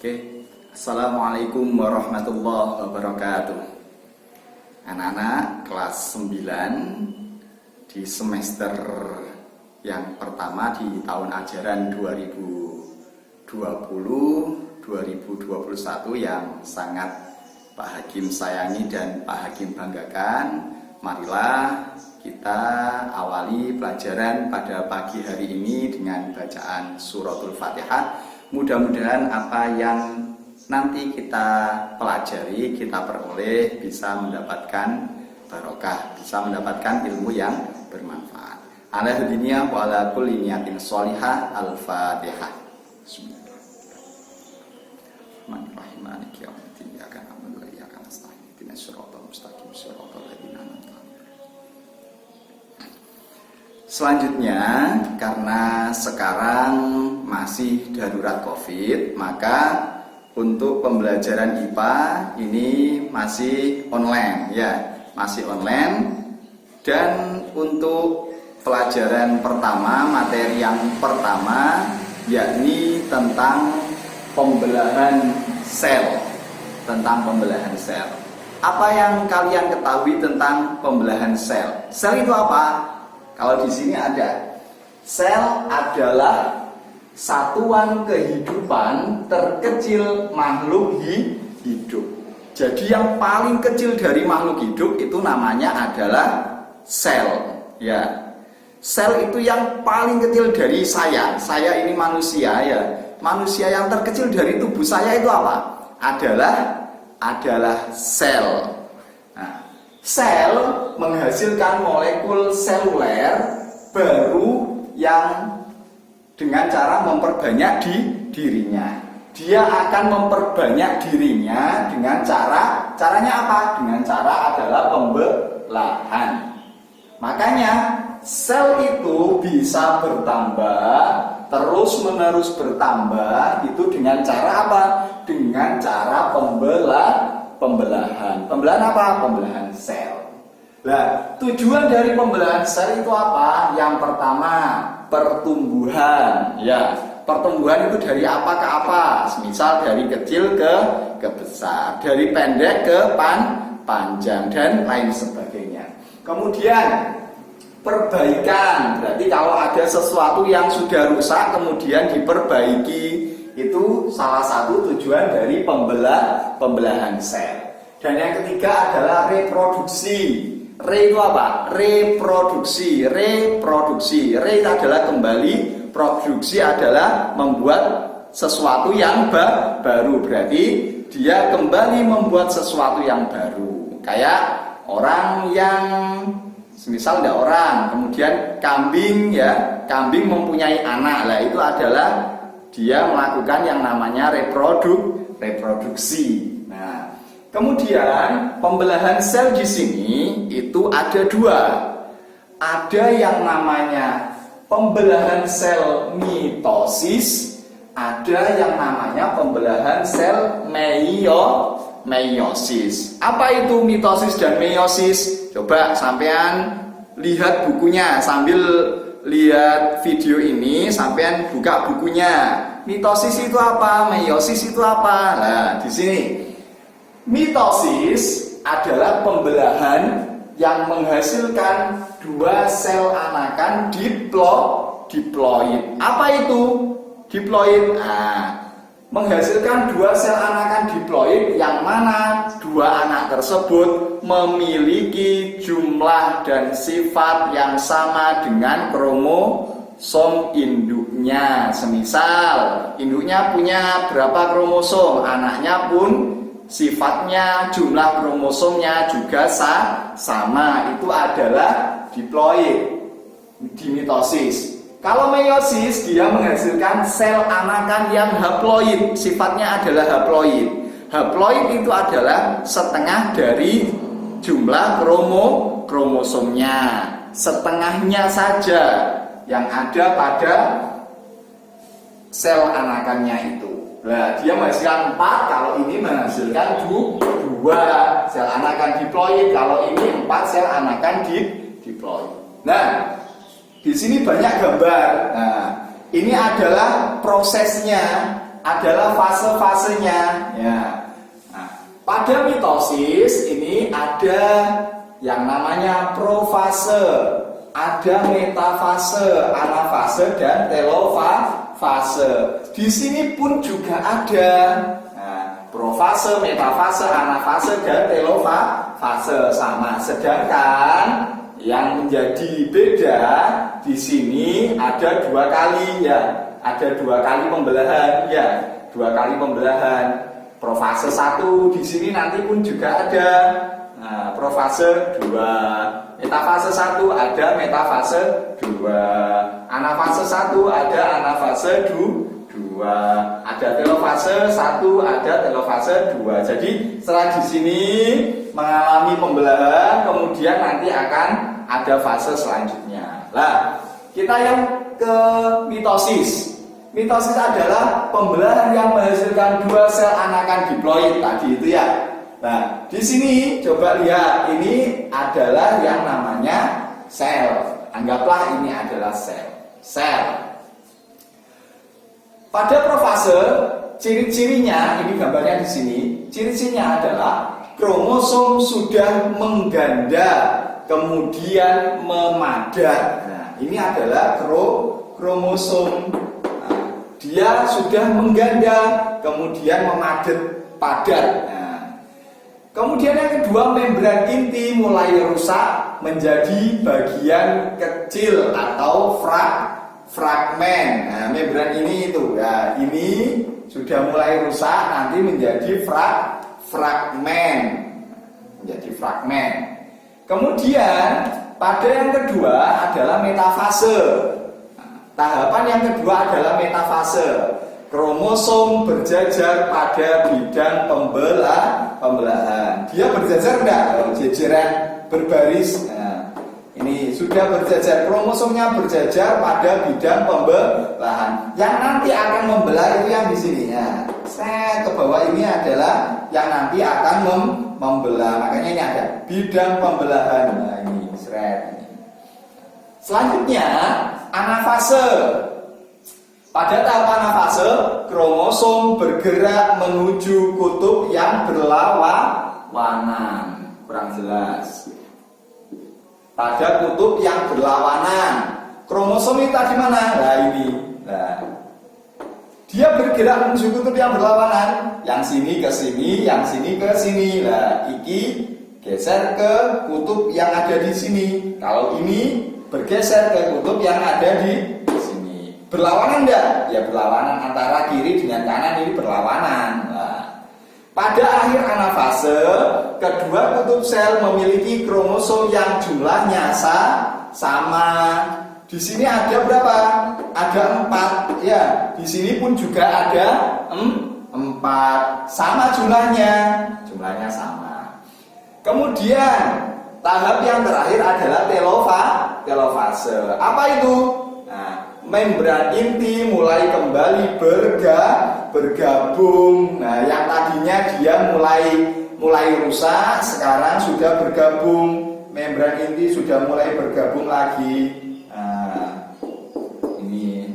Oke, Assalamualaikum warahmatullahi wabarakatuh. Anak-anak kelas 9 di semester yang pertama di tahun ajaran 2020-2021 yang sangat Pak Hakim sayangi dan Pak Hakim banggakan. Marilah kita awali pelajaran pada pagi hari ini dengan bacaan suratul Fatihah. Mudah-mudahan apa yang nanti kita pelajari, kita peroleh bisa mendapatkan barokah, bisa mendapatkan ilmu yang bermanfaat. Ala hadiniya wa ala kulli niyatin sholihah. Al-Fatihah. Bismillahirrahmanirrahim. Maliki yaumiddin. Iyyaka na'budu wa iyyaka nasta'in. Ihdinas siratal mustaqim. Siratal ladzina an'amta 'alaihim. Selanjutnya, karena sekarang masih darurat COVID, maka untuk pembelajaran IPA ini masih online, ya, masih online. Dan untuk pelajaran pertama, materi yang pertama, yakni tentang pembelahan sel, Apa yang kalian ketahui tentang pembelahan sel? Sel itu apa? Kalau di sini ada, sel adalah satuan kehidupan terkecil makhluk hidup. Jadi yang paling kecil dari makhluk hidup itu namanya adalah sel. Ya, sel itu yang paling kecil dari saya. Saya ini manusia, ya. Manusia yang terkecil dari tubuh saya itu apa? Adalah sel. Nah, sel menghasilkan molekul seluler baru yang dengan cara memperbanyak dirinya. Dia akan memperbanyak dirinya dengan caranya apa? Dengan cara adalah pembelahan. Makanya sel itu bisa bertambah, terus-menerus bertambah itu dengan cara apa? Dengan cara pembelahan. Pembelahan apa? Pembelahan sel. Nah, tujuan dari pembelahan sel itu apa? Yang pertama, pertumbuhan. Ya, pertumbuhan itu dari apa ke apa? Misal dari kecil ke besar, dari pendek ke panjang dan lain sebagainya. Kemudian perbaikan, berarti kalau ada sesuatu yang sudah rusak kemudian diperbaiki, itu salah satu tujuan dari pembelahan sel. Dan yang ketiga adalah reproduksi. Re itu apa? Reproduksi. Re adalah kembali, produksi adalah membuat sesuatu yang baru. Berarti dia kembali membuat sesuatu yang baru. Kayak orang yang misal ada orang, kemudian kambing, ya, kambing mempunyai anak. Lah itu adalah dia melakukan yang namanya reproduksi. Nah, kemudian pembelahan sel di sini itu ada dua. Ada yang namanya pembelahan sel mitosis, ada yang namanya pembelahan sel meiosis. Apa itu mitosis dan meiosis? Coba sampean lihat bukunya, sambil lihat video ini sampean buka bukunya. Mitosis itu apa? Meiosis itu apa? Nah, di sini mitosis adalah pembelahan yang menghasilkan dua sel anakan diploid. Apa itu diploid? Nah, menghasilkan dua sel anakan diploid yang mana dua anak tersebut memiliki jumlah dan sifat yang sama dengan kromosom induknya. Semisal induknya punya berapa kromosom, anaknya pun sifatnya, jumlah kromosomnya juga sama. Itu adalah diploid di mitosis. Kalau meiosis, dia menghasilkan sel anakan yang haploid, sifatnya adalah haploid. Haploid itu adalah setengah dari jumlah kromosomnya, setengahnya saja yang ada pada sel anakannya itu. Nah, dia menghasilkan 4, kalau ini menghasilkan 2 sel anakan diploid, kalau ini 4 sel anakan diploid. Nah, di sini banyak gambar. Nah, ini adalah prosesnya adalah fase-fasenya. Ya. Nah, pada mitosis ini ada yang namanya profase, ada metafase, anafase dan telofase. Di sini pun juga ada profase, metafase, anafase dan telofase sama. Sedangkan yang menjadi beda di sini ada 2 kali ya. Ada 2 kali pembelahan ya. 2 kali pembelahan. Profase 1 di sini nanti pun juga ada. Nah, profase 2. Metafase 1 ada metafase 2. Anafase 1 ada anafase 2. Ada telofase 1 ada telofase 2. Jadi setelah di sini mengalami pembelahan, kemudian nanti akan ada fase selanjutnya. Nah, kita yang ke mitosis. Mitosis adalah pembelahan yang menghasilkan 2 sel anakan diploid tadi itu ya. Nah, di sini coba lihat, ini adalah yang namanya sel. Anggaplah ini adalah sel. Pada profase, ciri-cirinya ini gambarnya di sini. Ciri-cirinya adalah kromosom sudah mengganda, kemudian memadat. Nah, ini adalah kromosom. Nah, dia sudah mengganda, kemudian padat. Nah, kemudian yang kedua, membran inti mulai rusak menjadi bagian kecil atau fragmen. Nah, membran ini itu ya, ini sudah mulai rusak nanti menjadi fragmen. Kemudian pada yang kedua adalah metafase. Tahapan yang kedua adalah metafase. Kromosom berjajar pada bidang pembelahan. Dia berjajar enggak? Jejeran berbaris. Nah, ini sudah berjajar, kromosomnya berjajar pada bidang pembelahan. Yang nanti akan membelah itu yang di sini. Ya. Ke bawah ini adalah yang nanti akan membelah. Makanya ini ada bidang pembelahan. Nah, ini selanjutnya anafase. Pada tahap anafase, kromosom bergerak menuju kutub yang berlawanan. Kurang jelas. Pada kutub yang berlawanan, kromosom ini tadi mana? Nah ini. Nah, dia bergerak menuju kutub yang berlawanan. Yang sini ke sini, yang sini ke sini. Nah, iki geser ke kutub yang ada di sini. Kalau ini bergeser ke kutub yang ada di sini. Berlawanan enggak? Ya berlawanan, antara kiri dengan kanan ini berlawanan. Nah, pada akhir anafase, kedua kutub sel memiliki kromosom yang jumlahnya sama. Di sini ada berapa? Ada 4. Ya, di sini pun juga ada 4. Sama jumlahnya sama. Kemudian tahap yang terakhir adalah telofase. Apa itu? Nah, membran inti mulai kembali bergabung. Nah, yang tadinya dia mulai rusak, sekarang sudah bergabung. Membran inti sudah mulai bergabung lagi. Nah, ini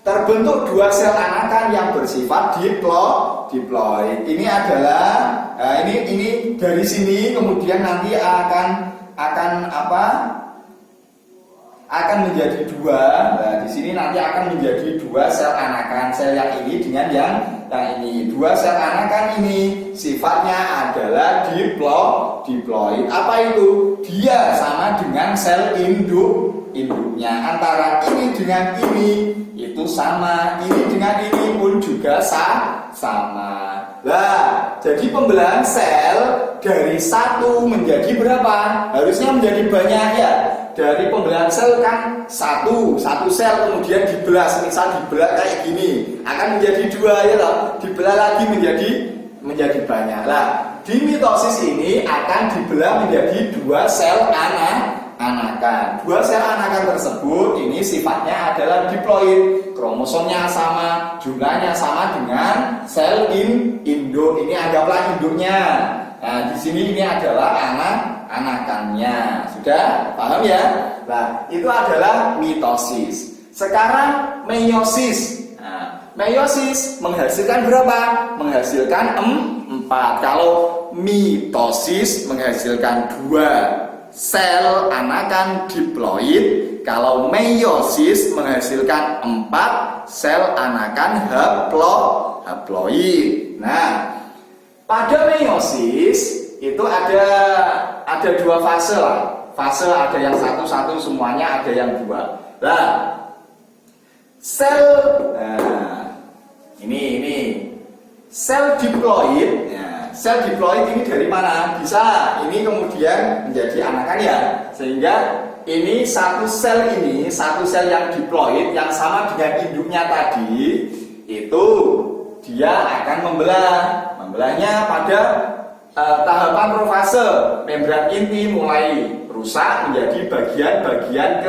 terbentuk 2 sel anakan yang bersifat diploid. Ini adalah ini dari sini kemudian nanti akan menjadi 2. Nah, di sini nanti akan menjadi 2 sel anakan. Sel yang ini dengan yang ini. 2 sel anakan ini sifatnya adalah diploid. Apa itu? Dia sama dengan sel induknya. Antara ini dengan ini itu sama. Ini dengan ini pun juga sama. Nah, jadi pembelahan sel dari 1 menjadi berapa? Harusnya menjadi banyak ya. Dari pembelahan sel kan satu sel kemudian dibelah, misal dibelah kayak gini akan menjadi 2 ya loh, dibelah lagi menjadi banyak. Lah, di mitosis ini akan dibelah menjadi 2 sel anakan. 2 sel anakan tersebut ini sifatnya anakan diploid, kromosomnya sama, jumlahnya sama dengan sel induk. Ini anggaplah induknya. Nah, di sini ini adalah anakannya. Sudah paham ya? Nah, itu adalah mitosis. Sekarang meiosis. Nah, meiosis menghasilkan berapa? Menghasilkan 4. Kalau mitosis menghasilkan 2 sel anakan diploid. Kalau meiosis menghasilkan 4 sel anakan haploid. Nah, pada meiosis itu ada 2 fase lah. Fase ada yang satu semuanya, ada yang 2. Nah, sel ini sel diploid. Ya, sel diploid ini dari mana? Bisa ini kemudian menjadi anakan ya. Sehingga ini satu sel yang diploid yang sama dengan induknya tadi itu dia akan membelahnya pada tahapan profase. Membran inti mulai rusak menjadi bagian-bagian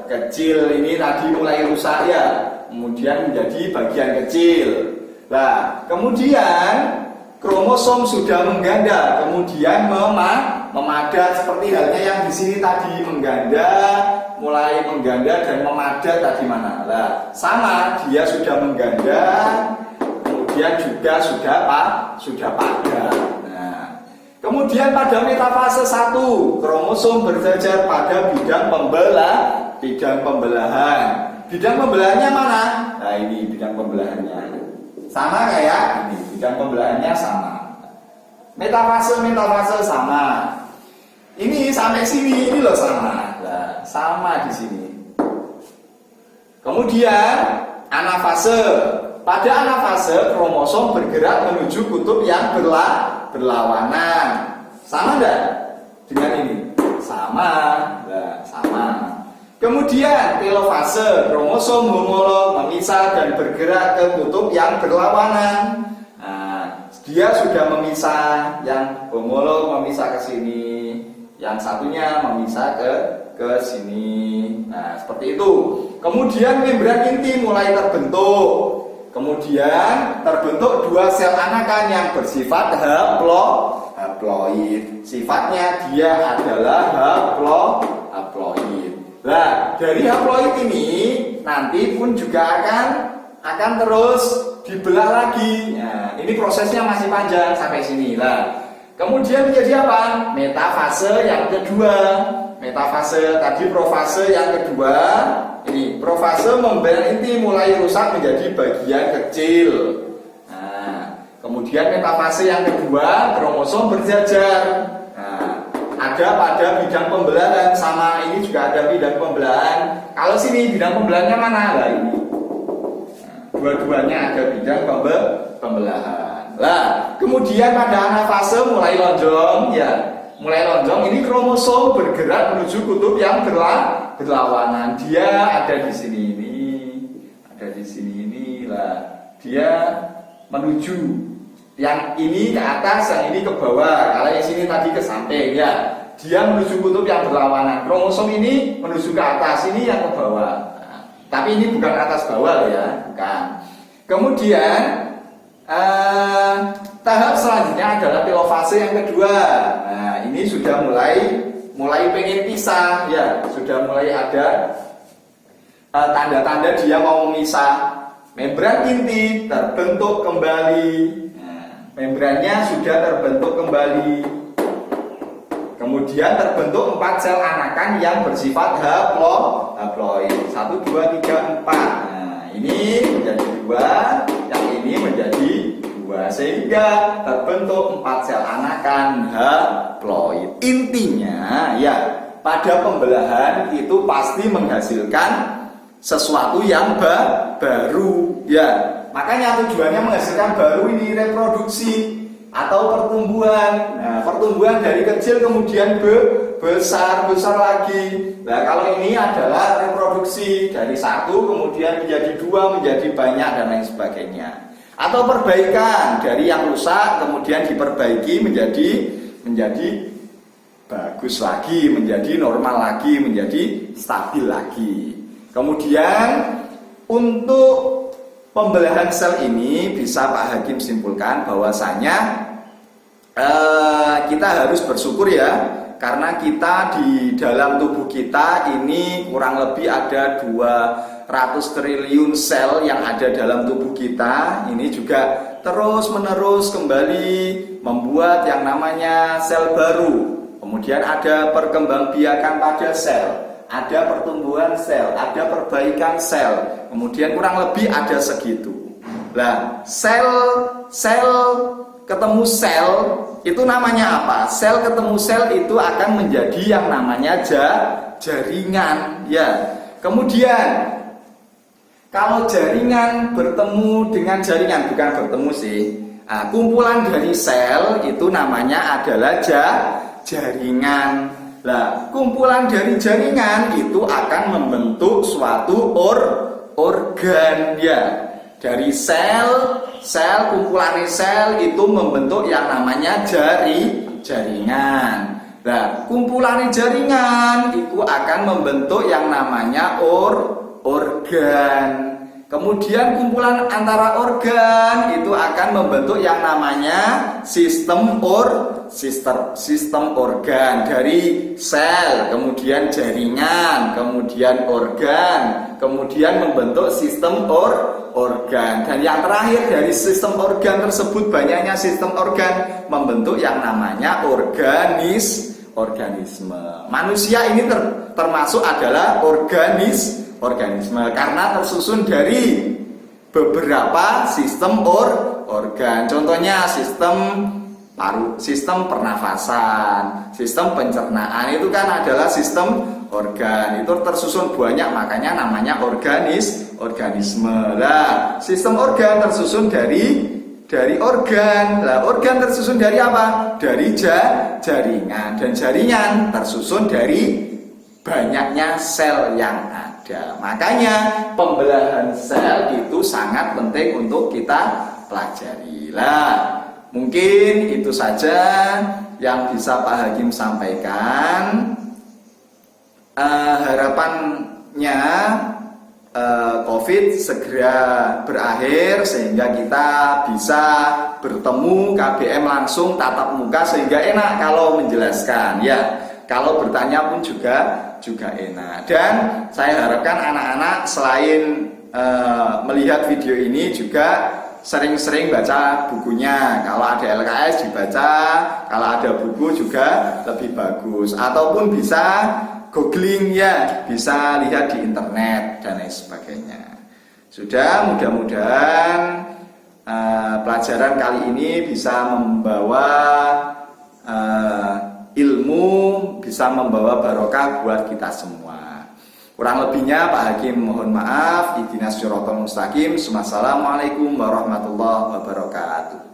kecil. Ini tadi mulai rusak ya, kemudian menjadi bagian kecil. Nah, kemudian kromosom sudah mengganda, kemudian memadat seperti halnya yang di sini tadi mulai mengganda dan memadat tadi mana? Nah, sama dia sudah mengganda, kemudian juga sudah padat. Nah, kemudian pada metafase 1 kromosom berjajar pada bidang pembelahan. Bidang pembelahannya mana? Nah, ini bidang pembelahannya. Sama kayak ini, bidang pembelahannya sama. Metafase sama. Ini sampai sini, ini loh sama. Nah, sama di sini. Kemudian anafase. Pada anafase kromosom bergerak menuju kutub yang berlawanan. Sama enggak dengan ini? Sama. Nah, sama. Kemudian telofase, kromosom homolog memisah dan bergerak ke kutub yang berlawanan. Nah, dia sudah memisah, yang homolog memisah ke sini, yang satunya memisah ke sini. Nah, seperti itu. Kemudian membran inti mulai terbentuk. Kemudian terbentuk 2 sel anakan yang bersifat haploid. Sifatnya dia adalah haploid. Nah, dari haploid ini nanti pun juga akan terus dibelah lagi. Nah, ini prosesnya masih panjang sampai sini. Nah, kemudian menjadi apa? Metafase yang kedua. Metafase tadi profase yang kedua. Ini profase membran inti mulai rusak menjadi bagian kecil. Nah, kemudian metafase yang kedua kromosom berjajar. Ada pada bidang pembelahan, sama ini juga ada bidang pembelahan. Kalau sini bidang pembelahannya mana? Nah, ini. Dua-duanya ada bidang pembelahan. Nah, kemudian pada anafase mulai lonjong ya. Mulai lonjong ini kromosom bergerak menuju kutub yang berlawanan. Dia ada di sini ini. Ada di sini ini lah. Dia menuju yang ini ke atas, yang ini ke bawah. Kalau yang sini tadi ke samping ya, dia menuju kutub yang berlawanan. Kromosom ini menuju ke atas, ini yang ke bawah. Nah, tapi ini bukan atas bawah ya, bukan. Kemudian tahap selanjutnya adalah telofase yang kedua. Nah, ini sudah mulai pengen pisah ya, sudah mulai ada tanda-tanda dia mau memisah. Membran inti terbentuk kembali. Membrannya sudah terbentuk kembali. Kemudian terbentuk 4 sel anakan yang bersifat haploid. 1, 2, 3, 4. Nah, ini menjadi 2, yang ini menjadi 2. Sehingga terbentuk 4 sel anakan haploid. Intinya ya, pada pembelahan itu pasti menghasilkan sesuatu yang baru ya. Makanya tujuannya menghasilkan baru ini reproduksi atau pertumbuhan. Nah, pertumbuhan dari kecil kemudian besar lagi. Nah, kalau ini adalah reproduksi dari 1 kemudian menjadi 2, menjadi banyak dan lain sebagainya. Atau perbaikan dari yang rusak kemudian diperbaiki menjadi bagus lagi, menjadi normal lagi, menjadi stabil lagi. Kemudian untuk pembelahan sel ini bisa Pak Hakim simpulkan bahwasanya kita harus bersyukur ya, karena kita di dalam tubuh kita ini kurang lebih ada ratus triliun sel yang ada dalam tubuh kita ini juga terus-menerus kembali membuat yang namanya sel baru. Kemudian ada perkembangbiakan pada sel, ada pertumbuhan sel, ada perbaikan sel. Kemudian kurang lebih ada segitu. Nah, sel ketemu sel itu namanya apa? Sel ketemu sel itu akan menjadi yang namanya jaringan, ya. Kemudian kalau jaringan bertemu dengan jaringan, bukan bertemu sih. Nah, kumpulan dari sel itu namanya adalah jaringan. Nah, kumpulan dari jaringan itu akan membentuk suatu organ, ya. Dari sel kumpulan sel itu membentuk yang namanya jaringan. Nah, kumpulan jaringan itu akan membentuk yang namanya organ. Kemudian kumpulan antara organ itu akan membentuk yang namanya sistem organ. Dari sel, kemudian jaringan, kemudian organ, kemudian membentuk sistem organ. Dan yang terakhir dari sistem organ tersebut, banyaknya sistem organ membentuk yang namanya organisme. Manusia ini termasuk adalah organisme karena tersusun dari beberapa sistem organ. Contohnya sistem pernafasan, sistem pencernaan itu kan adalah sistem organ. Itu tersusun banyak, makanya namanya organisme. Lah, sistem organ tersusun dari organ. Lah, organ tersusun dari apa? Dari jaringan. Dan jaringan tersusun dari banyaknya sel yang ada. Makanya pembelahan sel itu sangat penting untuk kita pelajari. Lah, mungkin itu saja yang bisa Pak Hakim sampaikan. Harapannya COVID segera berakhir sehingga kita bisa bertemu KBM langsung tatap muka sehingga enak kalau menjelaskan, ya. Kalau bertanya pun juga enak. Dan saya harapkan anak-anak selain melihat video ini juga sering-sering baca bukunya. Kalau ada LKS dibaca, kalau ada buku juga lebih bagus. Ataupun bisa googling, ya, bisa lihat di internet dan lain sebagainya. Sudah, mudah-mudahan pelajaran kali ini bisa membawa ilmu, bisa membawa barokah buat kita semua. Kurang lebihnya Pak Hakim mohon maaf. Ihdinas siratal mustaqim. Wassalamualaikum warahmatullahi wabarakatuh.